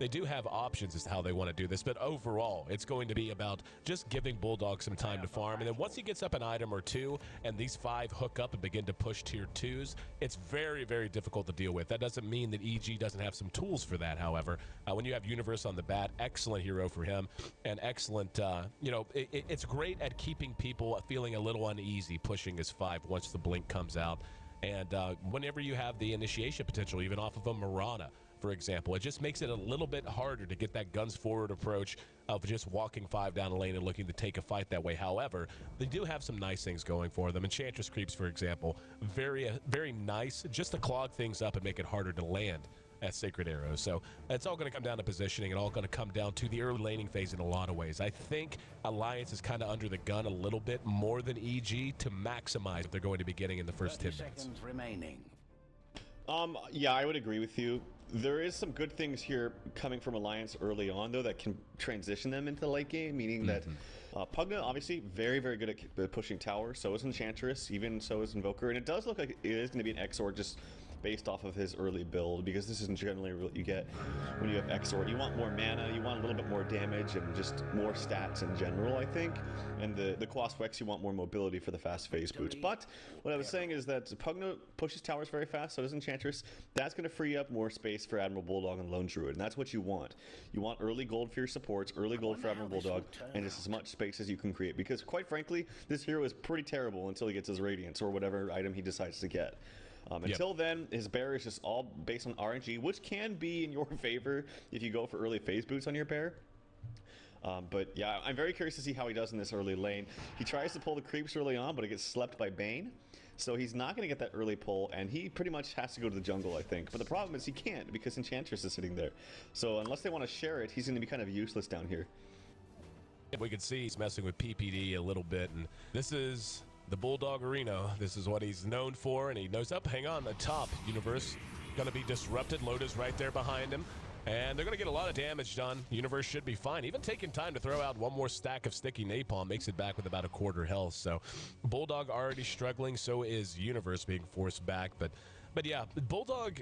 they do have options as to how they want to do this, but overall, it's going to be about just giving Bulldog some time to farm, and then once he gets up an item or two, and these 5 hook up and begin to push tier 2s, it's very, very difficult to deal with. That doesn't mean that EG doesn't have some tools for that, however. When you have Universe on the bat, excellent hero for him, and excellent, it's great at keeping people feeling a little uneasy pushing his 5 once the blink comes out. And whenever you have the initiation potential, even off of a Mirana, for example, it just makes it a little bit harder to get that guns forward approach of just walking 5 down the lane and looking to take a fight that way. However, they do have some nice things going for them. Enchantress creeps, for example, very, very nice, just to clog things up and make it harder to land as Sacred Arrows. So it's all going to come down to positioning and all going to come down to the early laning phase in a lot of ways. I think Alliance is kind of under the gun a little bit more than EG to maximize what they're going to be getting in the first 10 minutes. Remaining. Yeah, I would agree with you. There is some good things here coming from Alliance early on, though, that can transition them into the late game, meaning that Pugna, obviously, very, very good at pushing tower. So is Enchantress, even so is Invoker. And it does look like it is going to be an XOR just based off of his early build, because this isn't generally what you get when you have XOR. You want more mana, you want a little bit more damage, and just more stats in general, I think. And the Quaswex, you want more mobility for the fast phase boots. But what I was saying is that Pugna pushes towers very fast, so does Enchantress. That's going to free up more space for Admiral Bulldog and Lone Druid, and that's what you want. You want early gold for your supports, early gold for Admiral Bulldog, and just as much space as you can create. Because quite frankly, this hero is pretty terrible until he gets his Radiance or whatever item he decides to get. Until then, his bear is just all based on RNG, which can be in your favor if you go for early phase boots on your bear. But yeah, I'm very curious to see how he does in this early lane. He tries to pull the creeps early on, but it gets slept by Bane. So he's not going to get that early pull, and he pretty much has to go to the jungle, I think. But the problem is he can't, because Enchantress is sitting there. So unless they want to share it, he's going to be kind of useless down here. We can see he's messing with PPD a little bit, and this is the Bulldog Arena. This is what he's known for, and he knows up. Hang on, the top Universe going to be disrupted. Loda's right there behind him, and they're going to get a lot of damage done. Universe should be fine. Even taking time to throw out one more stack of sticky napalm makes it back with about a quarter health. So Bulldog already struggling, so is Universe being forced back. But yeah, Bulldog,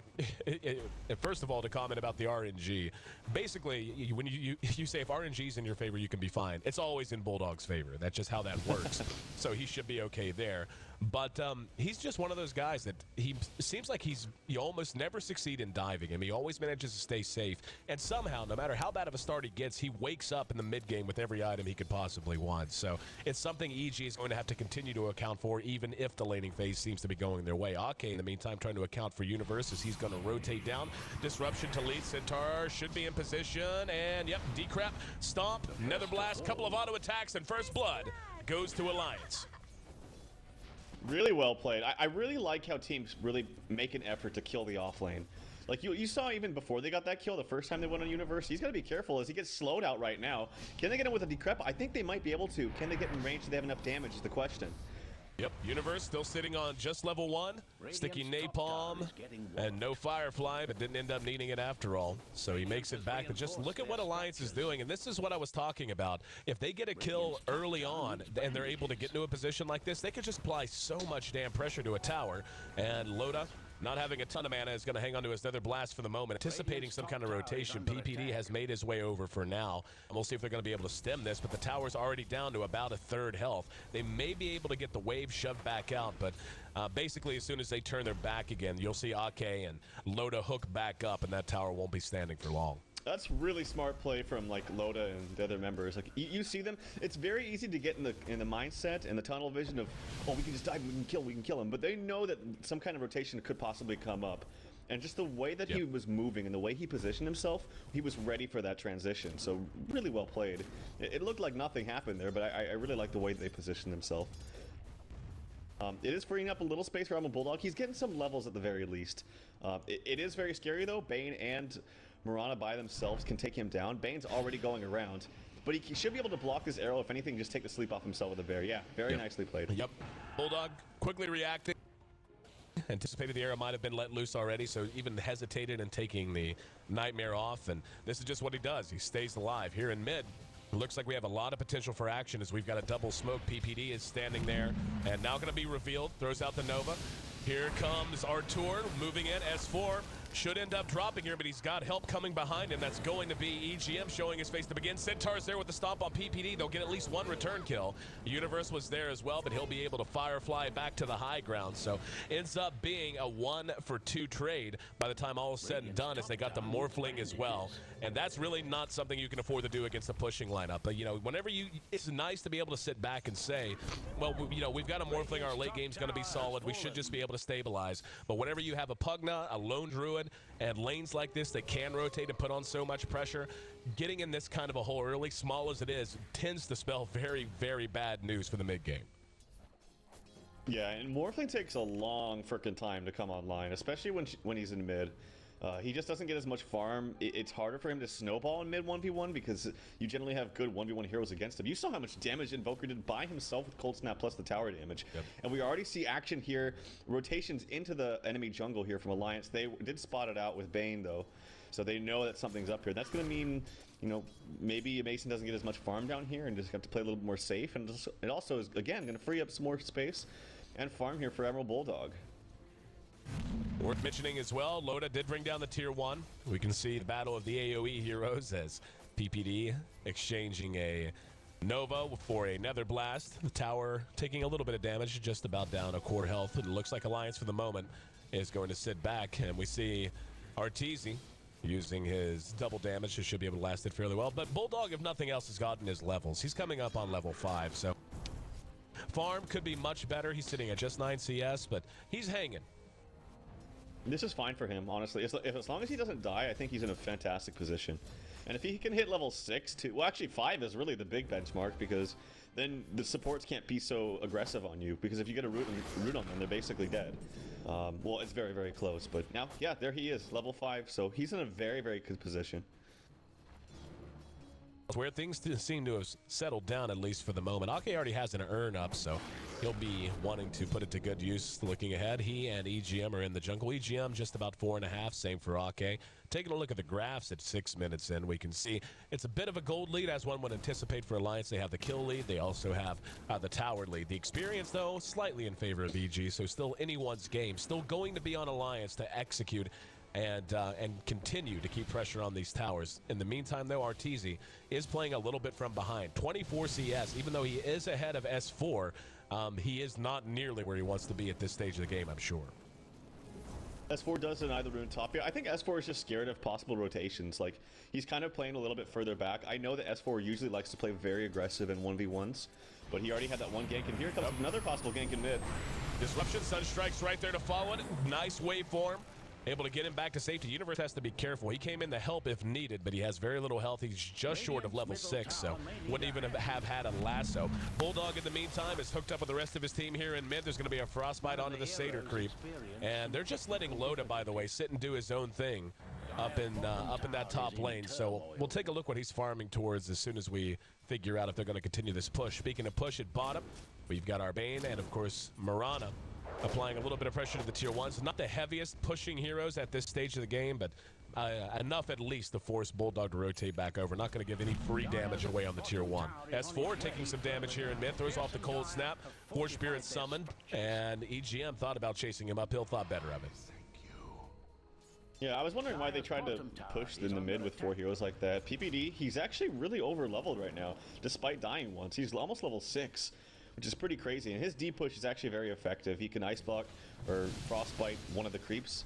first of all, to comment about the RNG, basically, when you say if RNG's in your favor, you can be fine. It's always in Bulldog's favor. That's just how that works. So he should be okay there. But he's just one of those guys that he seems like you almost never succeed in diving him. He always manages to stay safe. And somehow, no matter how bad of a start he gets, he wakes up in the mid-game with every item he could possibly want. So it's something EG is going to have to continue to account for, even if the laning phase seems to be going their way. Ake, in the meantime, trying to account for Universe as he's going to rotate down. Disruption to lead. Centaur should be in position. And, yep, decrap, stomp, nether blast, couple of auto attacks, and first blood goes to Alliance. Really well played. I really like how teams really make an effort to kill the offlane. Like you saw even before they got that kill, the first time they went on Universe, he's got to be careful as he gets slowed out right now. Can they get him with a decrep? I think they might be able to. Can they get in range? Do they have enough damage is the question. Yep, Universe still sitting on just level 1. Sticky napalm and no Firefly, but didn't end up needing it after all. So he makes it back. But just look at what Alliance is doing, and this is what I was talking about. If they get a kill early on and they're able to get into a position like this, they could just apply so much damn pressure to a tower. And Loda, not having a ton of mana, is going to hang on to his nether blast for the moment. Anticipating some kind of rotation, PPD has made his way over for now. And we'll see if they're going to be able to stem this, but the tower's already down to about a third health. They may be able to get the wave shoved back out, but basically as soon as they turn their back again, you'll see Ake and Loda hook back up, and that tower won't be standing for long. That's really smart play from like Loda and the other members. Like you see them, it's very easy to get in the mindset and the tunnel vision of, oh, we can just dive, we can kill him. But they know that some kind of rotation could possibly come up. And just the way that he was moving and the way he positioned himself, he was ready for that transition. So really well played. It looked like nothing happened there, but I really like the way they positioned themselves. It is freeing up a little space for Admiral Bulldog. He's getting some levels at the very least. It is very scary though. Bane and Mirana by themselves can take him down. Bane's already going around, but he should be able to block this arrow. If anything, just take the sleep off himself with a bear. Yeah, very nicely played. Yep. Bulldog quickly reacting. Anticipated the arrow might have been let loose already, so even hesitated in taking the Nightmare off, and this is just what he does. He stays alive here in mid. It looks like we have a lot of potential for action as we've got a double smoke. PPD is standing there and now going to be revealed. Throws out the Nova. Here comes Artur moving in. S4 should end up dropping here, but he's got help coming behind him. That's going to be EGM showing his face to begin. Centaur's there with the stomp on PPD. They'll get at least one return kill. Universe was there as well, but he'll be able to firefly back to the high ground. So ends up being a 1-for-2 trade by the time all is said and done, as they got the Morphling as well. And that's really not something you can afford to do against a pushing lineup. But, you know, whenever it's nice to be able to sit back and say, well, you know, we've got a Morphling, our late game's going to be solid. We should just be able to stabilize. But whenever you have a Pugna, a Lone Druid, and lanes like this that can rotate and put on so much pressure, getting in this kind of a hole early, small as it is, tends to spell very, very bad news for the mid game. Yeah, and Morphling takes a long frickin' time to come online, especially when he's in mid. He just doesn't get as much farm. It's harder for him to snowball in mid 1v1 because you generally have good 1v1 heroes against him. You saw how much damage Invoker did by himself with Cold Snap plus the tower damage. Yep. And we already see action here, rotations into the enemy jungle here from Alliance. They did spot it out with Bane though, so they know that something's up here. That's going to mean, you know, maybe Mason doesn't get as much farm down here and just have to play a little bit more safe. And it also is, again, going to free up some more space and farm here for Emerald Bulldog. Worth mentioning as well, Loda did bring down the tier 1. We can see the battle of the AoE heroes as PPD exchanging a Nova for a Nether Blast. The tower taking a little bit of damage, just about down a core health. It looks like Alliance for the moment is going to sit back, and we see Arteezy using his double damage. He should be able to last it fairly well. But Bulldog, if nothing else, has gotten his levels. He's coming up on level 5, so farm could be much better. He's sitting at just 9 CS, but he's hanging. This is fine for him, honestly. As long as he doesn't die, I think he's in a fantastic position. And if he can hit level 6 too, well, actually 5 is really the big benchmark, because then the supports can't be so aggressive on you, because if you get a root on them, they're basically dead. Well, it's very, very close, but now, yeah, there he is, level 5, so he's in a very, very good position. Where things seem to have settled down, at least for the moment. Ake already has an urn up, so he'll be wanting to put it to good use looking ahead. He and EGM are in the jungle. EGM just about 4.5, same for Ake. Taking a look at the graphs at 6 minutes in, we can see it's a bit of a gold lead, as one would anticipate for Alliance. They have the kill lead. They also have the tower lead. The experience, though, slightly in favor of EG, so still anyone's game. Still going to be on Alliance to execute and continue to keep pressure on these towers. In the meantime, though, Arteezy is playing a little bit from behind. 24 CS, even though he is ahead of S4, he is not nearly where he wants to be at this stage of the game, I'm sure. S4 does deny the rune top. Yeah, I think S4 is just scared of possible rotations. Like, he's kind of playing a little bit further back. I know that S4 usually likes to play very aggressive in 1v1s, but he already had that one gank, and here comes another possible gank in mid. Disruption, Sunstrike's right there to follow it. Nice waveform. Able to get him back to safety. Universe has to be careful. He came in to help if needed, but he has very little health. He's just short of level 6, so wouldn't even have had a lasso. Bulldog, in the meantime, is hooked up with the rest of his team here in mid. There's going to be a frostbite onto the Satyr creep, and they're just letting Loda, by the way, sit and do his own thing up in that top lane. So we'll take a look what he's farming towards as soon as we figure out if they're going to continue this push. Speaking of push at bottom, we've got our Bane and, of course, Mirana applying a little bit of pressure to the tier 1s. Not the heaviest pushing heroes at this stage of the game, but enough at least to force Bulldog to rotate back over. Not going to give any free damage away on the tier 1. S4 taking some damage here in mid, throws off the cold snap. Force Spirit summoned, and EGM thought about chasing him uphill, thought better of it. Yeah, I was wondering why they tried to push in the mid with 4 heroes like that. PPD, he's actually really over-leveled right now, despite dying once. He's almost level 6. Which is pretty crazy, and his D push is actually very effective. He can ice block or frostbite one of the creeps,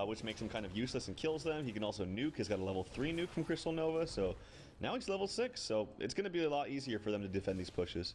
which makes him kind of useless and kills them. He can also nuke. He's got a level 3 nuke from Crystal Nova, so now he's level 6, so it's going to be a lot easier for them to defend these pushes.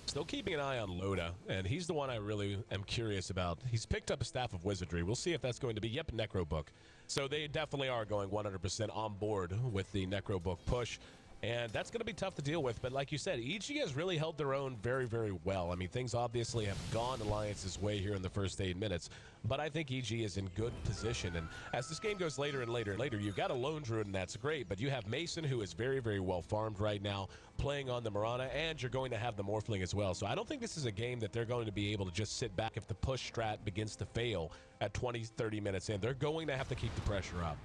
Still keeping an eye on Loda, and he's the one I really am curious about. He's picked up a Staff of Wizardry. We'll see if that's going to be, yep, Necro Book. So they definitely are going 100% on board with the Necro Book push. And that's going to be tough to deal with. But like you said, EG has really held their own very, very well. I mean, things obviously have gone Alliance's way here in the first 8 minutes. But I think EG is in good position. And as this game goes later and later and later, you've got a Lone Druid, and that's great. But you have Mason, who is very, very well farmed right now, playing on the Mirana. And you're going to have the Morphling as well. So I don't think this is a game that they're going to be able to just sit back if the push strat begins to fail at 20, 30 minutes in. They're going to have to keep the pressure up.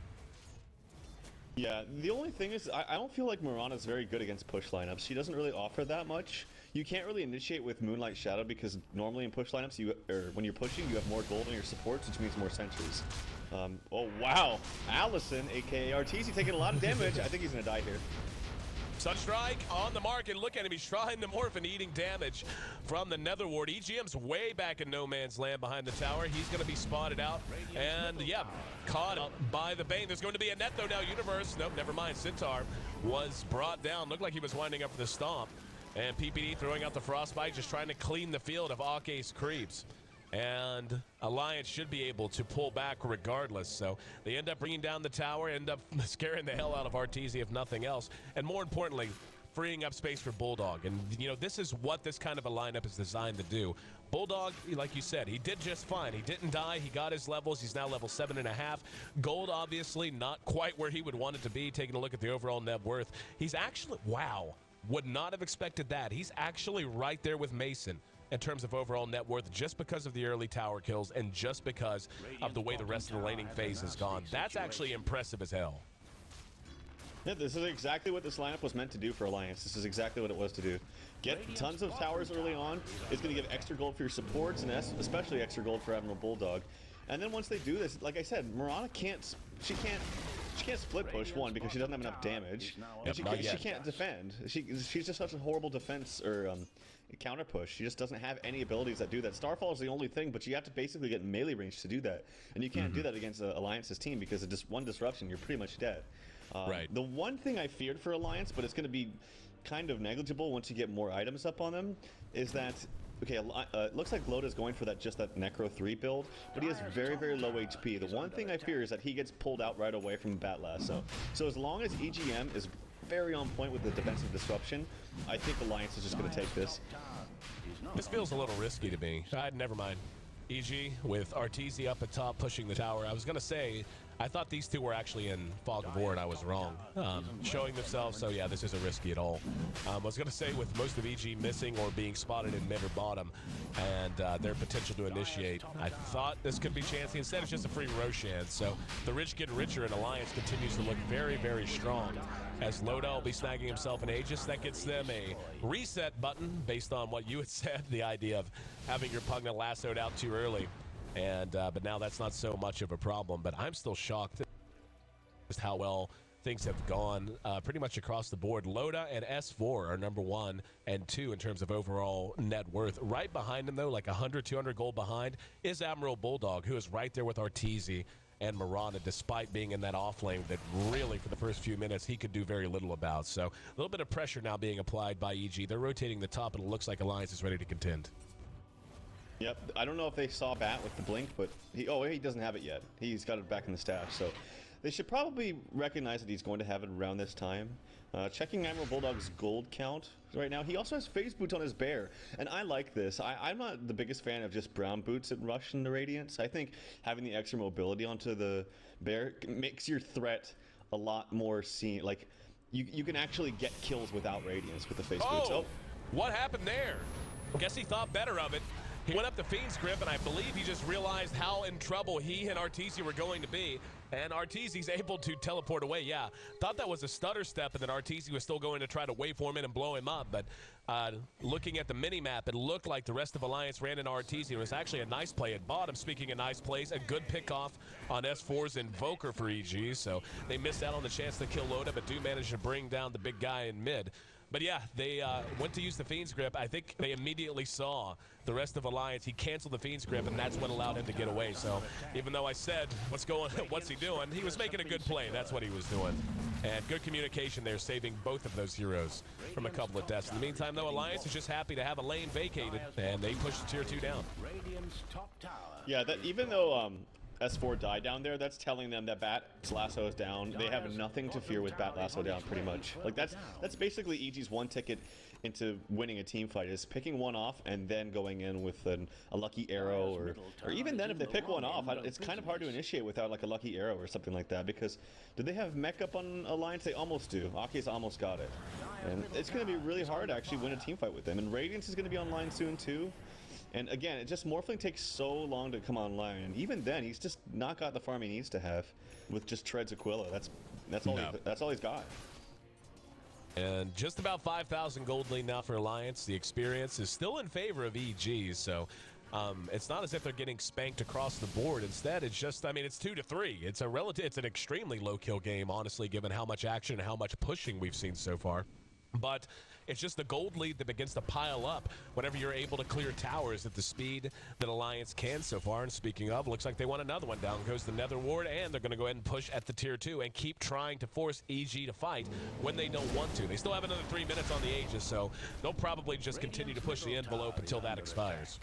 Yeah, the only thing is, I don't feel like Mirana's very good against push lineups. She doesn't really offer that much. You can't really initiate with Moonlight Shadow because normally in push lineups, when you're pushing, you have more gold on your supports, which means more sentries. Oh wow, Allison, aka Arteezy, taking a lot of damage. I think he's gonna die here. Sunstrike on the mark, and look at him. He's trying to morph and eating damage from the Nether Ward. EGM's way back in no man's land behind the tower. He's going to be spotted out, and yeah, caught up by the Bane. There's going to be a net though now. Universe, nope, never mind. Centaur was brought down. Looked like he was winding up for the stomp, and PPD throwing out the Frostbite, just trying to clean the field of Ake's creeps. And Alliance should be able to pull back regardless. So they end up bringing down the tower, end up scaring the hell out of Arteezy if nothing else. And more importantly, freeing up space for Bulldog. And, you know, this is what this kind of a lineup is designed to do. Bulldog, like you said, he did just fine. He didn't die. He got his levels. He's now level 7.5. Gold, obviously, not quite where he would want it to be. Taking a look at the overall net worth. He's actually, wow, would not have expected that. He's actually right there with Mason in terms of overall net worth, just because of the early tower kills and just because of the way the rest of the laning phase has gone. That's actually impressive as hell. Yeah, this is exactly what this lineup was meant to do for Alliance. This is exactly what it was to do. Get tons of towers early on. It's going to give extra gold for your supports, and especially extra gold for Admiral Bulldog. And then once they do this, like I said, Mirana can't split push, one, because she doesn't have enough damage, and she can't defend. She's just such a horrible defense or counter push. She just doesn't have any abilities that do that. Starfall is the only thing, but you have to basically get melee range to do that, and you can't do that against Alliance's team because of just one disruption, you're pretty much dead. Right. The one thing I feared for Alliance, but it's going to be kind of negligible once you get more items up on them, is that okay, it looks like Loda's going for that Necro 3 build, but he has very, very low HP. The one thing I fear is that he gets pulled out right away from Bat Lasso. So as long as EGM is very on point with the defensive disruption, I think Alliance is just going to take this. This feels a little risky to me. Never mind. EG with Arteezy up at top pushing the tower. I was going to say, I thought these two were actually in Fog of War, and I was wrong. Showing themselves, so yeah, this isn't risky at all. I was going to say, with most of EG missing or being spotted in mid or bottom, and their potential to initiate, I thought this could be chancy. Instead, it's just a free Roshan. So the rich get richer, and Alliance continues to look very, very strong. As Loda will be snagging himself an Aegis, that gets them a reset button based on what you had said, the idea of having your Pugna lassoed out too early. And but now that's not so much of a problem. But I'm still shocked just how well things have gone pretty much across the board. Loda and S4 are number 1 and 2 in terms of overall net worth. Right behind them, though, like 100, 200 gold behind, is Admiral Bulldog, who is right there with Arteezy and Mirana, despite being in that off lane that really, for the first few minutes, he could do very little about. So a little bit of pressure now being applied by EG. They're rotating the top, and it looks like Alliance is ready to contend. Yep, I don't know if they saw Bat with the blink, but he doesn't have it yet. He's got it back in the stash, so they should probably recognize that he's going to have it around this time. Checking Admiral Bulldog's gold count right now. He also has phase boots on his bear, and I like this. I'm not the biggest fan of just brown boots at Rush and the Radiance. I think having the extra mobility onto the bear makes your threat a lot more seen. Like, you can actually get kills without Radiance with the phase boots. Oh, what happened there? Guess he thought better of it. He went up the Fiend's Grip, and I believe he just realized how in trouble he and Arteezy were going to be. And Arteezy's able to teleport away. Yeah, thought that was a stutter step, and that Arteezy was still going to try to wait for him in and blow him up. But looking at the mini-map, it looked like the rest of Alliance ran into Arteezy. It was actually a nice play at bottom. Speaking of nice plays, a good pick-off on S4's Invoker for EG. So they missed out on the chance to kill Loda, but do manage to bring down the big guy in mid. But yeah, they went to use the Fiend's Grip. I think they immediately saw the rest of Alliance. He canceled the Fiend's Grip, and that's what allowed him to get away. So even though I said, what's he doing? He was making a good play. That's what he was doing. And good communication there, saving both of those heroes from a couple of deaths. In the meantime, though, Alliance is just happy to have a lane vacated, and they push the tier 2 down. Yeah, that even though S4 died down there, that's telling them that Bat's Lasso is down. They have nothing to fear with Bat Lasso down, pretty much. Like, that's basically EG's one ticket into winning a team fight, is picking one off and then going in with a lucky arrow, or even then if they pick one off, it's kind of hard to initiate without like a lucky arrow or something like that, because do they have mech up on Alliance? They almost do. Ake's almost got it. And it's going to be really hard to actually win a team fight with them. And Radiance is going to be online soon too. And again, it just Morphling takes so long to come online, and even then, he's just not got the farm he needs to have with just Treads Aquila. That's all. That's all he's got. And just about 5,000 gold lead now for Alliance. The experience is still in favor of EG, so it's not as if they're getting spanked across the board. Instead, it's just, I mean, it's 2-3. It's an extremely low kill game, honestly, given how much action and how much pushing we've seen so far. But it's just the gold lead that begins to pile up whenever you're able to clear towers at the speed that Alliance can so far. And speaking of, looks like they want another one. Down goes the Nether Ward, and they're going to go ahead and push at the tier 2 and keep trying to force EG to fight when they don't want to. They still have another 3 minutes on the Aegis, so they'll probably just continue to push the envelope until that expires.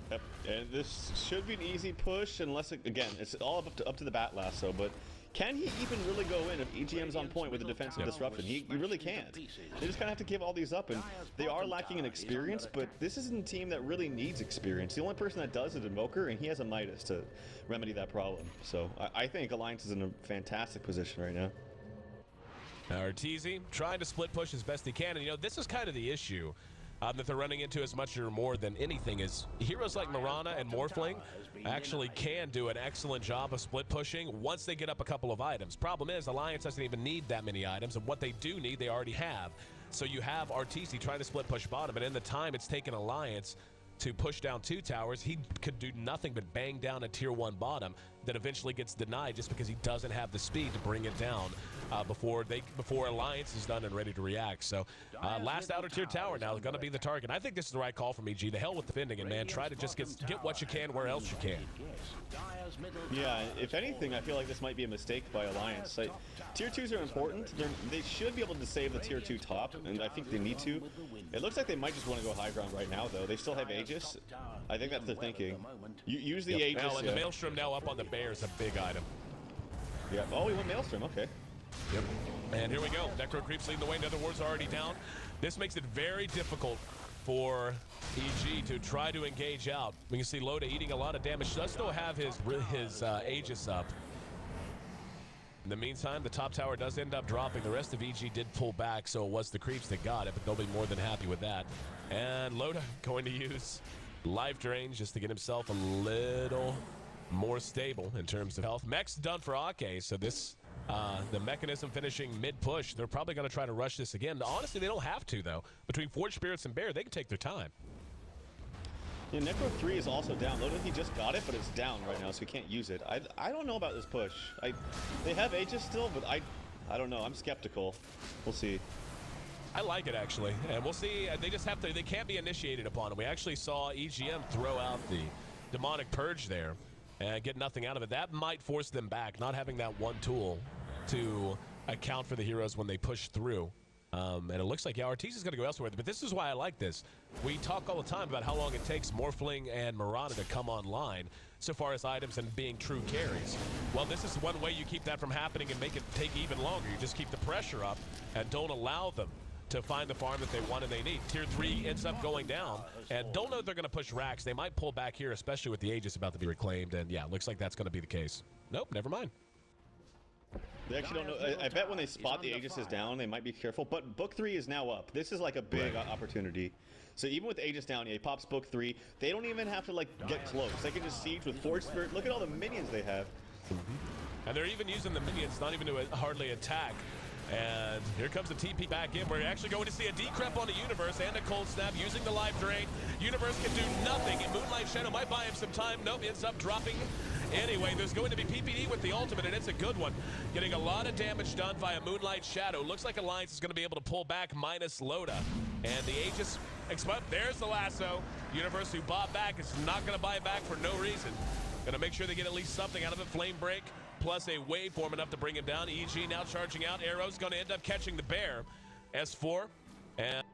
Yep, and this should be an easy push unless, again, it's all up to the bat lasso, but can he even really go in if EGM's on point with the defensive disruption? He really can't. They just kind of have to give all these up, and they are lacking in experience, but this isn't a team that really needs experience. The only person that does is Invoker, and he has a Midas to remedy that problem. So I think Alliance is in a fantastic position right now. Arteezy trying to split push as best he can, and you know, this is kind of the issue that they're running into as much or more than anything is heroes like Mirana and Morphling actually can do an excellent job of split pushing once they get up a couple of items. Problem is, Alliance doesn't even need that many items, and what they do need, they already have. So you have Arteezy trying to split push bottom, and in the time it's taken Alliance to push down 2 towers, he could do nothing but bang down a tier 1 bottom that eventually gets denied just because he doesn't have the speed to bring it down before Alliance is done and ready to react. So last outer tier tower now is going to be the target. I think this is the right call from EG. The hell with defending it, man. Try to just get what you can where else you can. Yeah, if anything, I feel like this might be a mistake by Alliance. Tier 2s are important. They should be able to save the tier 2 top, and I think they need to. It looks like they might just want to go high ground right now, though. They still have Aegis. I think that's their thinking. Use the Aegis. Now, and the Maelstrom now up on the Bear is a big item. Yeah. Oh, he went Maelstrom. Okay. Yep. And here we go. Necro Creeps leading the way. Nether Ward's already down. This makes it very difficult for EG to try to engage out. We can see Loda eating a lot of damage. Does still have his Aegis up. In the meantime, the top tower does end up dropping. The rest of EG did pull back, so it was the creeps that got it, but they'll be more than happy with that. And Loda going to use Life Drain just to get himself a little more stable in terms of health. Mech's done for Ake, so this the mechanism finishing mid-push. They're probably going to try to rush this again. Honestly, they don't have to, though. Between Forge Spirits and Bear, they can take their time. Yeah, Necro 3 is also down. Loda, he just got it, but it's down right now, so he can't use it. I don't know about this push. They have Aegis still, but I don't know. I'm skeptical. We'll see. I like it, actually. And we'll see. They just have to, they can't be initiated upon. We actually saw EGM throw out the Demonic Purge there and get nothing out of it. That might force them back, not having that one tool to account for the heroes when they push through. And it looks like, yeah, Arteezy is going to go elsewhere. But this is why I like this. We talk all the time about how long it takes Morphling and Mirana to come online so far as items and being true carries. Well, this is one way you keep that from happening and make it take even longer. You just keep the pressure up and don't allow them to find the farm that they want and they need. Tier 3 ends up going down, and don't know if they're going to push racks. They might pull back here, especially with the Aegis about to be reclaimed, and yeah, looks like that's going to be the case. Nope, never mind. They actually don't know. I bet when they spot the Aegis is down, they might be careful, but Book 3 is now up. This is like a big opportunity. So even with Aegis down, yeah, he pops Book 3. They don't even have to, like, get close. They can just siege with Forge Spirit. Look at all the minions they have. And they're even using the minions, not even to hardly attack. And here comes the TP back in. We're actually going to see a decrep on the Universe and a cold snap using the Life Drain. Universe can do nothing, and Moonlight Shadow might buy him some time. Nope, ends up dropping. Anyway, there's going to be PPD with the ultimate, and it's a good one. Getting a lot of damage done via Moonlight Shadow. Looks like Alliance is going to be able to pull back minus Loda. And the Aegis, there's the lasso. Universe, who bought back, is not going to buy back for no reason. Going to make sure they get at least something out of it. Flame Break, plus a waveform enough to bring him down. EG now charging out. Arrow's going to end up catching the Bear. S4 and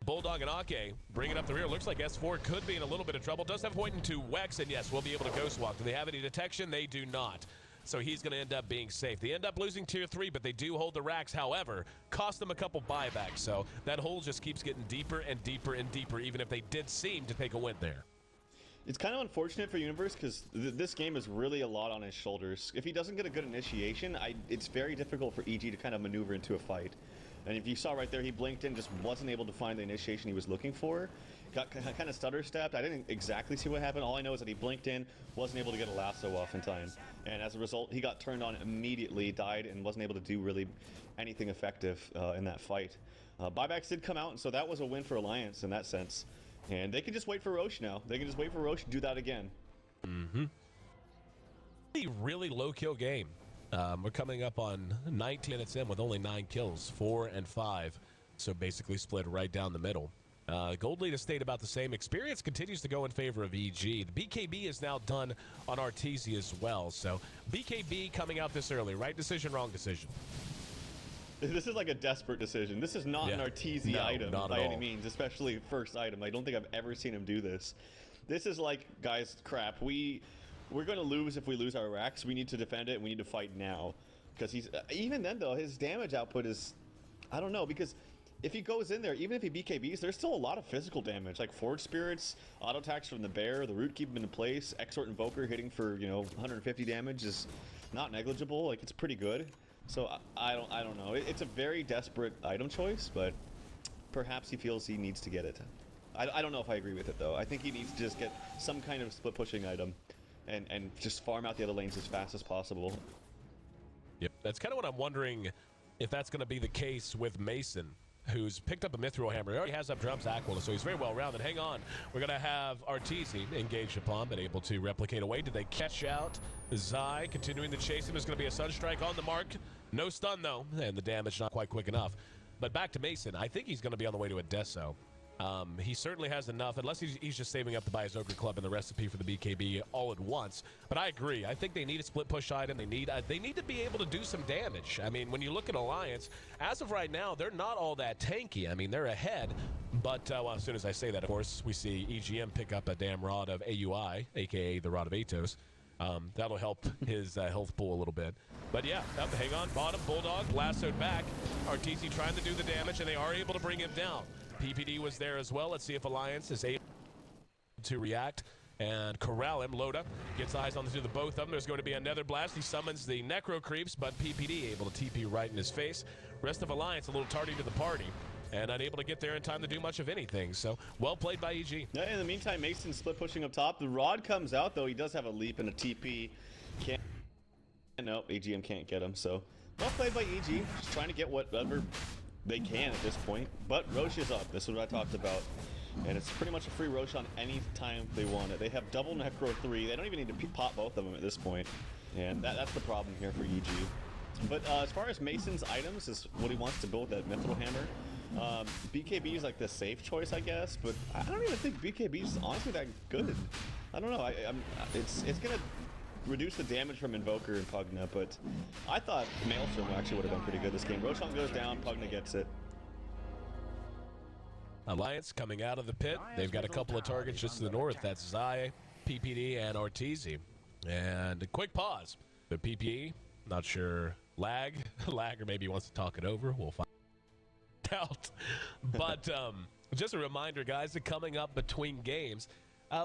Bulldog and Ake bringing up the rear. Looks like S4 could be in a little bit of trouble. Does have point into Wex, and yes, we'll be able to Ghost Walk. Do they have any detection? They do not. So he's going to end up being safe. They end up losing tier 3, but they do hold the racks. However, cost them a couple buybacks. So that hole just keeps getting deeper and deeper and deeper, even if they did seem to take a win there. It's kind of unfortunate for Universe because this game is really a lot on his shoulders. If he doesn't get a good initiation, it's very difficult for EG to kind of maneuver into a fight. And if you saw right there, he blinked in, just wasn't able to find the initiation he was looking for. got kind of stutter stepped. I didn't exactly see what happened. All I know is that he blinked in, wasn't able to get a lasso off in time, and as a result, he got turned on immediately, died, and wasn't able to do really anything effective in that fight. Buybacks did come out, and so that was a win for Alliance in that sense. And they can just wait for Roche now. They can just wait for Roche to do that again. Mm-hmm. A really low kill game. We're coming up on 19 minutes in with only 9 kills, 4 and 5. So basically split right down the middle. Gold lead has stayed about the same. Experience continues to go in favor of EG. The BKB is now done on Arteezy as well. So BKB coming out this early. Right decision, wrong decision. This is like a desperate decision. This is not an Arteezy item by any means, especially first item. I don't think I've ever seen him do this. This is like, guys, crap. We're going to lose if we lose our racks. We need to defend it, and we need to fight now. Because he's even then, though, his damage output is, I don't know, because if he goes in there, even if he BKBs, there's still a lot of physical damage, like Forge Spirits, auto attacks from the Bear, the Root keep him in place, Exort Invoker hitting for 150 damage is not negligible. Like, it's pretty good. So I don't know. It's a very desperate item choice, but perhaps he feels he needs to get it. I don't know if I agree with it though. I think he needs to just get some kind of split pushing item, and just farm out the other lanes as fast as possible. Yep, that's kind of what I'm wondering if that's going to be the case with Mason, who's picked up a Mithril Hammer. He already has up Drum's Aquila, so he's very well rounded. Hang on. We're going to have Arteezy engaged upon, but able to replicate away. Did they catch out Zai? Continuing to chase him. There's going to be a Sunstrike on the mark. No stun, though, and the damage not quite quick enough. But back to Mason. I think he's going to be on the way to a Deso. He certainly has enough, unless he's just saving up to buy his Ogre Club and the recipe for the BKB all at once. But I agree. I think they need a split push item. They need to be able to do some damage. I mean, when you look at Alliance, as of right now, they're not all that tanky. I mean, they're ahead. But well, as soon as I say that, of course, we see EGM pick up a damn Rod of AUI, a.k.a. the Rod of Atos. That'll help his health pool a little bit. But yeah, hang on. Bottom, Bulldog, lassoed back. Arteezy trying to do the damage, and they are able to bring him down. PPD was there as well. Let's see if Alliance is able to react and corral him. Loda gets eyes on the both of them. There's going to be another blast. He summons the Necro Creeps, but PPD able to TP right in his face. Rest of Alliance a little tardy to the party and unable to get there in time to do much of anything. So, well played by EG. Yeah, in the meantime, Mason split pushing up top. The Rod comes out, though. He does have a leap and a TP. Nope, EGM can't get him. So, well played by EG. Just trying to get whatever they can at this point. But Roche is up. This is what I talked about. And it's pretty much a free Roche on any time they want it. They have double Necro 3. They don't even need to pop both of them at this point. And that's the problem here for EG. But as far as Mason's items, is what he wants to build, that Mithril Hammer. BKB is like the safe choice, I guess. But I don't even think BKB is honestly that good. I don't know. It's going to reduce the damage from Invoker and Pugna, but I thought Maelstrom actually would have been pretty good this game. Roshan goes down, Pugna gets it. Alliance coming out of the pit. They've got a couple of targets just to the north. That's Zai, PPD, and Arteezy. And a quick pause. The PPE, not sure, lag, or maybe he wants to talk it over. We'll find out. But just a reminder, guys, that coming up between games,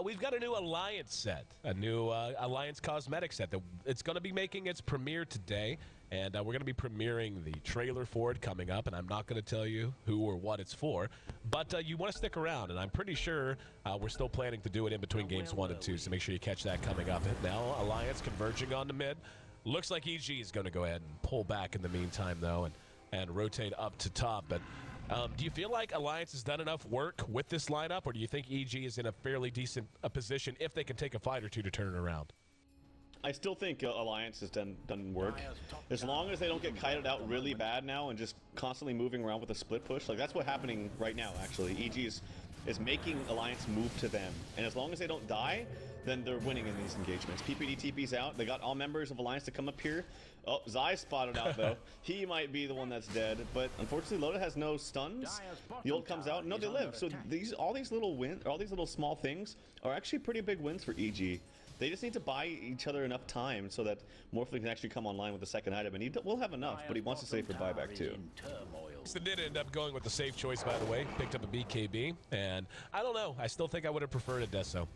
we've got a new Alliance set, a new Alliance cosmetic set. It's going to be making its premiere today, and we're going to be premiering the trailer for it coming up, and I'm not going to tell you who or what it's for, but you want to stick around, and I'm pretty sure we're still planning to do it in between games 1 and 2, so make sure you catch that coming up. And now Alliance converging on the mid. Looks like EG is going to go ahead and pull back in the meantime, though, and rotate up to top, but do you feel like Alliance has done enough work with this lineup, or do you think EG is in a fairly decent position if they can take a fight or two to turn it around? I still think Alliance has done work. As long as they don't get kited out really bad now and just constantly moving around with a split push, like that's what's happening right now, actually. EG is making Alliance move to them. And as long as they don't die, then they're winning in these engagements. PPD TP's out. They got all members of Alliance to come up here. Oh, Zai spotted out, though. He might be the one that's dead. But unfortunately, Loda has no stuns. The ult comes out. No, they live. So all these little small things are actually pretty big wins for EG. They just need to buy each other enough time so that Morphling can actually come online with the second item, and he will have enough, but he wants to save for buyback too. So did end up going with the safe choice, by the way. Picked up a BKB, and I don't know. I still think I would have preferred a Deso.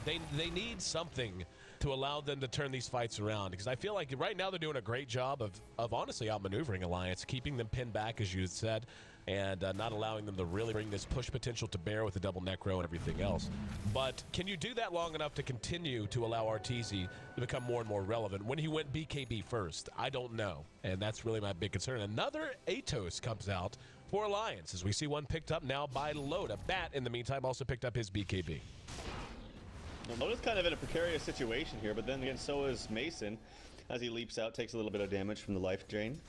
They need something to allow them to turn these fights around, because I feel like right now they're doing a great job of honestly outmaneuvering Alliance, keeping them pinned back, as you said, and not allowing them to really bring this push potential to bear with the double necro and everything else. But can you do that long enough to continue to allow Arteezy to become more and more relevant? When he went BKB first, I don't know, and that's really my big concern. Another Atos comes out for Alliance, as we see one picked up now by Loda. Bat, in the meantime, also picked up his BKB. Well, Loda's kind of in a precarious situation here, but then again, so is Mason, as he leaps out, takes a little bit of damage from the life drain.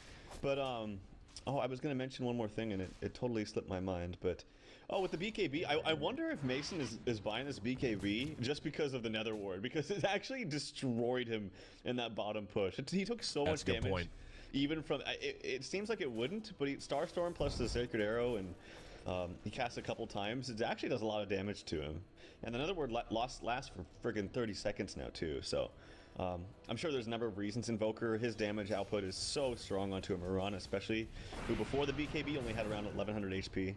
But, oh, I was going to mention one more thing, and it totally slipped my mind, but... Oh, with the BKB, I wonder if Mason is buying this BKB just because of the Nether Ward, because it actually destroyed him in that bottom push. He took so much damage. Point. Even from... It seems like it wouldn't, but Starstorm plus the Sacred Arrow, and he casts a couple times. It actually does a lot of damage to him. And the Nether Ward lasts for friggin' 30 seconds now, too, so... I'm sure there's a number of reasons. Invoker, his damage output is so strong onto a Mirana, especially, who before the BKB only had around 1100 HP.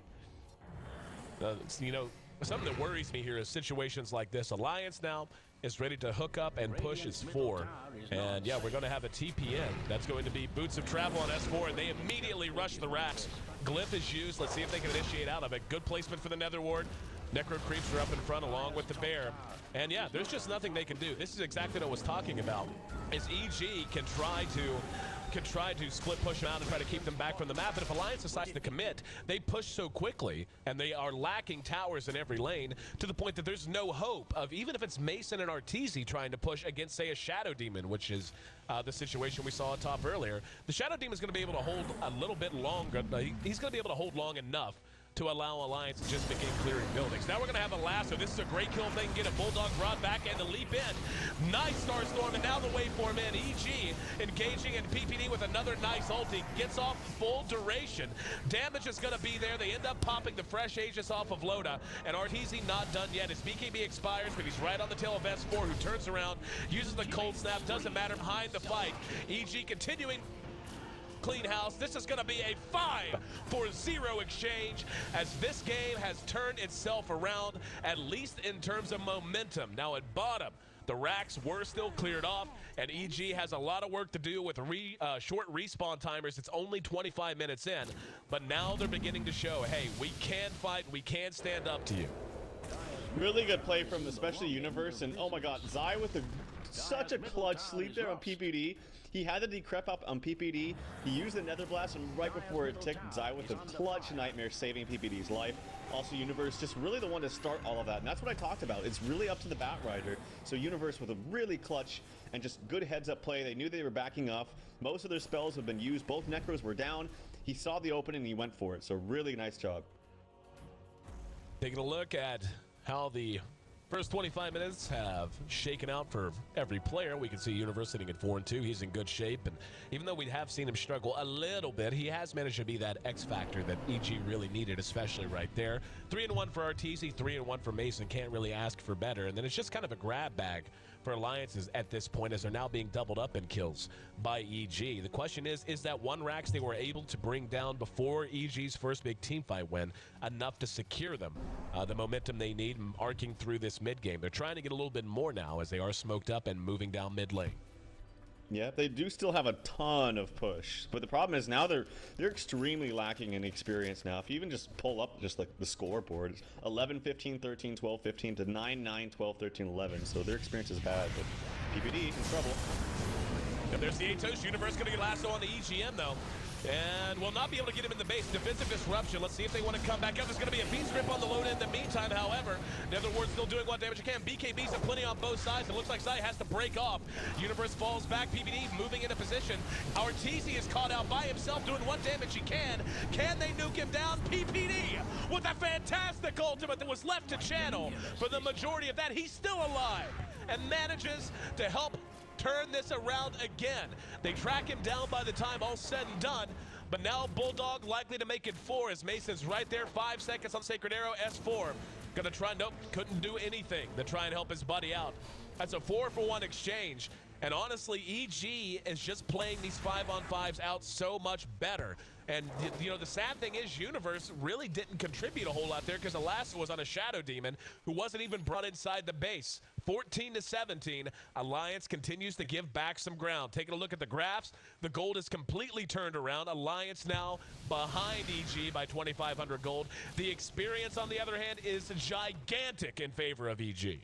You know, something that worries me here is situations like this. Alliance now is ready to hook up and push his 4. And yeah, we're going to have a TPN. That's going to be Boots of Travel on S4, and they immediately rush the racks. Glyph is used. Let's see if they can initiate out of it. Good placement for the Nether Ward. Necro creeps are up in front along with the bear. And yeah, there's just nothing they can do. This is exactly what I was talking about. Is EG can try to split push them out and try to keep them back from the map, but if Alliance decides to commit, they push so quickly, and they are lacking towers in every lane, to the point that there's no hope of, even if it's Mason and Arteezy trying to push against, say, a Shadow Demon, which is the situation we saw on top earlier. The Shadow Demon is going to be able to hold a little bit longer. He's going to be able to hold long enough to allow Alliance to just begin clearing buildings. Now we're going to have a lasso. This is a great kill if they can get a Bulldog brought back and the leap in. Nice Starstorm, and now the waveform in. EG engaging in PPD with another nice ulti. Gets off full duration. Damage is going to be there. They end up popping the fresh Aegis off of Loda, and Arteezy not done yet. His BKB expires, but he's right on the tail of S4, who turns around, uses the cold snap. Doesn't matter, behind the fight. EG continuing clean house. This is going to be a 5-for-0 exchange, as this game has turned itself around, at least in terms of momentum. Now at bottom, the racks were still cleared off, and EG has a lot of work to do with short respawn timers. It's only 25 minutes in, but now they're beginning to show, hey, we can fight, we can stand up to you. Really good play from especially Universe, and oh my god, Zai with such a clutch sleep there on PPD. He had the decrep up on PPD. He used the Nether Blast, and right before it ticked, Zai with a clutch nightmare, saving PPD's life. Also, Universe just really the one to start all of that, and that's what I talked about. It's really up to the Batrider. So Universe with a really clutch and just good heads-up play. They knew they were backing off. Most of their spells have been used. Both Necros were down. He saw the opening and he went for it. So really nice job. Taking a look at how the first 25 minutes have shaken out for every player. We can see Universe sitting at 4-2. He's in good shape, and even though we have seen him struggle a little bit, he has managed to be that X factor that EG really needed, especially right there. 3-1 for Arteezy, 3-1 for Mason. Can't really ask for better, and then it's just kind of a grab bag for Alliances at this point, as they're now being doubled up in kills by EG. The question is that one racks they were able to bring down before EG's first big team fight win enough to secure them the momentum they need arcing through this mid game? They're trying to get a little bit more now, as they are smoked up and moving down mid lane. Yeah, they do still have a ton of push, but the problem is now they're extremely lacking in experience now. If you even just pull up just like the scoreboard, it's 11, 15, 13, 12, 15 to 9, 9, 12, 13, 11. So their experience is bad, but PPD in trouble. And there's the Atos. Universe going to get lasso on the EGM though, and will not be able to get him in the base. Defensive disruption. Let's see if they want to come back up. There's going to be a beat strip on the load in the meantime, however. Nether Ward's still doing what damage it can. BKBs have plenty on both sides. It looks like Zai has to break off. Universe falls back. PPD moving into position. Arteezy is caught out by himself, doing what damage he can. Can they nuke him down? PPD with a fantastic ultimate that was left to channel. For the majority of that, he's still alive and manages to help turn this around again. They track him down by the time all said and done, but now Bulldog likely to make it 4, as Mason's right there. 5 seconds on Sacred Arrow. S4 gonna try, nope, couldn't do anything to try and help his buddy out. That's a 4-for-1 exchange, and honestly, EG is just playing these 5-on-5s out so much better. And you know, the sad thing is Universe really didn't contribute a whole lot there, because Alassa was on a Shadow Demon who wasn't even brought inside the base 14-17, Alliance continues to give back some ground. Taking a look at the graphs, the gold is completely turned around. Alliance now behind EG by 2,500 gold. The experience, on the other hand, is gigantic in favor of EG.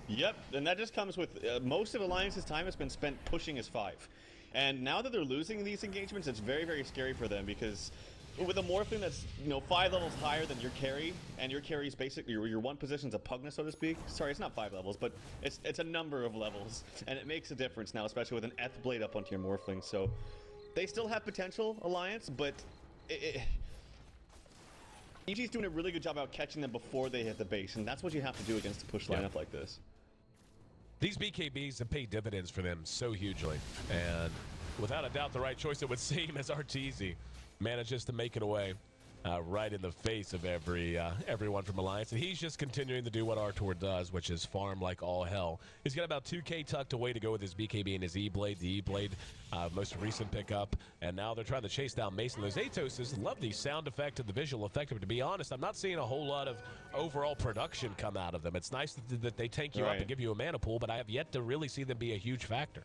Yep, and that just comes with most of Alliance's time has been spent pushing as 5. And now that they're losing these engagements, it's very, very scary for them because with a Morphling that's, 5 levels higher than your carry, and your carry is basically your one position's a Pugna, so to speak. Sorry, it's not 5 levels, but it's a number of levels, and it makes a difference now, especially with an Eth Blade up onto your Morphling. So they still have potential, Alliance, but EG's doing a really good job out catching them before they hit the base, and that's what you have to do against a push lineup like this. These BKBs have paid dividends for them so hugely, and without a doubt the right choice it would seem, as Arteezy manages to make it away right in the face of everyone from Alliance. And he's just continuing to do what Artur does, which is farm like all hell. He's got about 2K tucked away to go with his BKB and his E-Blade. The E-Blade, most recent pickup. And now they're trying to chase down Mason. Those Atoses love the sound effect and the visual effect. But to be honest, I'm not seeing a whole lot of overall production come out of them. It's nice that they tank you up and give you a mana pool, but I have yet to really see them be a huge factor.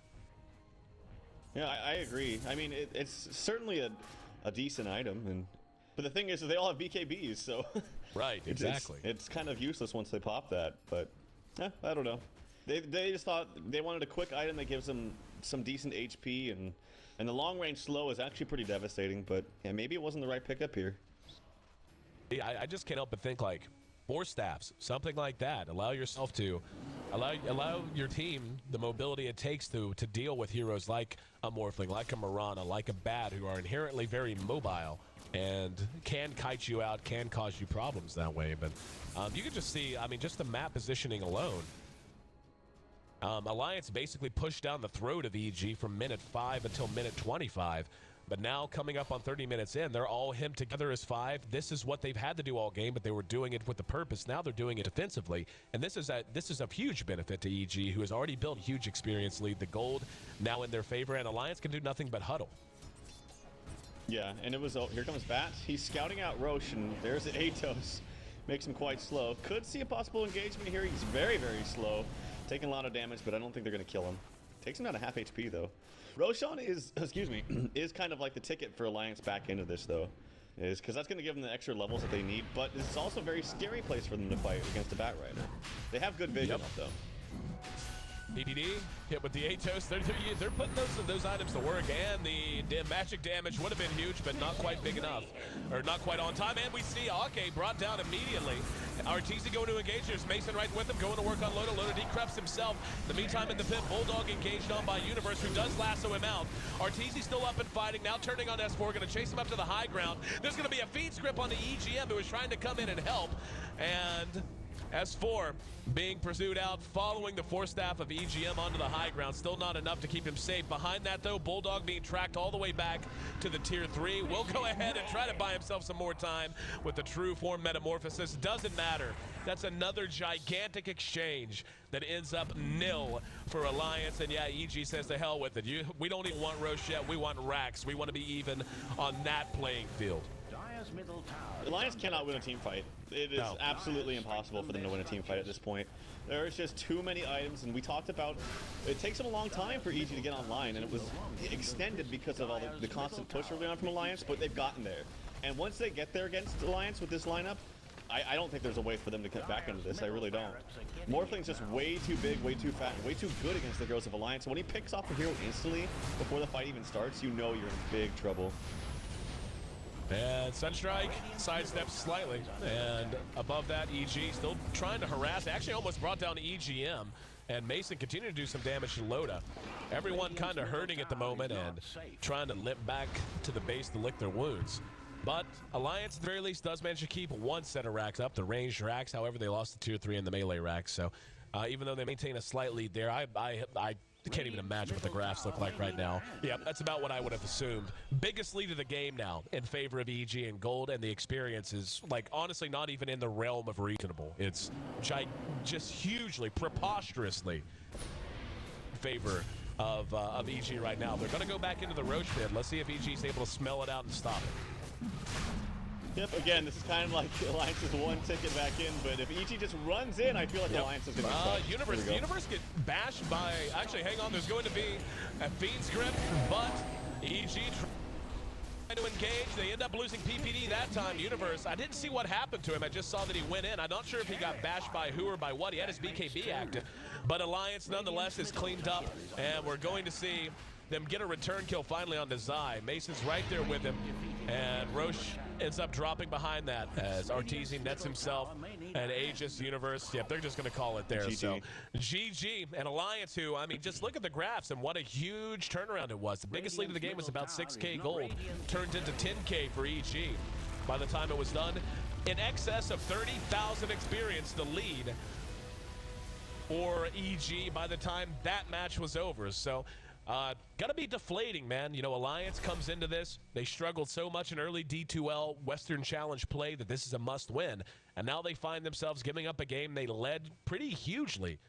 Yeah, I agree. I mean, it's certainly a decent item, but the thing is they all have BKBs, so right, exactly. It's kind of useless once they pop that, but I don't know. They just thought they wanted a quick item that gives them some decent HP, and the long range slow is actually pretty devastating, but yeah, maybe it wasn't the right pickup here. I just can't help but think, like, 4 staffs, something like that. Allow yourself to allow your team the mobility it takes to deal with heroes like a Morphling, like a Mirana, like a Bat, who are inherently very mobile and can kite you out, can cause you problems that way. But you can just see, I mean, just the map positioning alone. Alliance basically pushed down the throat of EG from minute 5 until minute 25. But now, coming up on 30 minutes in, they're all hemmed together as 5. This is what they've had to do all game, but they were doing it with the purpose. Now they're doing it defensively, and this is a huge benefit to EG, who has already built huge experience lead. The gold now in their favor, and Alliance can do nothing but huddle. Yeah, and it was here comes Bat. He's scouting out Roche, and there's an Atos. Makes him quite slow. Could see a possible engagement here. He's very, very slow, taking a lot of damage, but I don't think they're going to kill him. Takes him down to half HP though. Roshan is, is kind of like the ticket for Alliance back into this though. Is because that's going to give them the extra levels that they need, but it's also a very scary place for them to fight against a Bat Rider. They have good vision up though. PPD hit with the Atos. They're putting those items to work, and the magic damage would have been huge, but not quite big enough, or not quite on time. And we see Ake brought down immediately. Arteezy going to engage. There's Mason right with him, going to work on Loda. Loda decreps himself. In the meantime, in the pit, Bulldog engaged on by Universe, who does lasso him out. Arteezy still up and fighting, now turning on S4, going to chase him up to the high ground. There's going to be a feed script on the EGM, who is trying to come in and help. And S4 being pursued out, following the 4 staff of EGM onto the high ground. Still not enough to keep him safe. Behind that, though, Bulldog being tracked all the way back to the tier 3. Will go ahead and try to buy himself some more time with the true form metamorphosis. Doesn't matter. That's another gigantic exchange that ends up nil for Alliance. And yeah, EG says to hell with it. We don't even want Roche yet. We want Rax. We want to be even on that playing field. Alliance cannot win a team fight. It is absolutely impossible for them to win a team fight at this point. There's just too many items, and we talked about it takes them a long time for EG to get online, and it was extended because of all the constant push early on from Alliance, but they've gotten there. And once they get there against Alliance with this lineup, I don't think there's a way for them to get back into this. I really don't. Morphling's just way too big, way too fat, way too good against the Heroes of Alliance. When he picks off a hero instantly before the fight even starts, you know you're in big trouble. And Sunstrike sidesteps slightly, and above that, EG still trying to harass. Actually almost brought down EGM, and Mason continuing to do some damage to Loda. Everyone kind of hurting at the moment and trying to limp back to the base to lick their wounds. But Alliance, at the very least, does manage to keep 1 set of racks up, the ranged racks. However, they lost the tier 3 and the melee racks. So even though they maintain a slight lead there, I can't even imagine what the graphs look like right now. Yeah, that's about what I would have assumed. Biggest lead of the game now in favor of EG and Gold, and the experience is, like, honestly not even in the realm of reasonable. It's just hugely, preposterously in favor of EG right now. They're going to go back into the Roach pit. Let's see if EG is able to smell it out and stop it. Yep, again, this is kind of like Alliance's one ticket back in, but if EG just runs in, I feel like Alliance is going to be Universe get bashed by... Actually, hang on, there's going to be a Fiend's Grip, but EG trying to engage. They end up losing PPD that time. Universe, I didn't see what happened to him. I just saw that he went in. I'm not sure if he got bashed by who or by what. He had his BKB active, but Alliance nonetheless is cleaned up, and we're going to see them get a return kill finally on Zai. Mason's right there with him, and Roche ends up dropping behind that as Arteezy nets himself and Aegis Universe. Yep, they're just going to call it there. GG. So GG and Alliance, who, I mean, just look at the graphs and what a huge turnaround it was. The biggest lead of the game was about 6K gold, turned into 10K for EG. By the time it was done, in excess of 30,000 experience, the lead for EG by the time that match was over. So gotta be deflating, man. You know, Alliance comes into this. They struggled so much in early D2L Western Challenge play that this is a must win. And now they find themselves giving up a game they led pretty hugely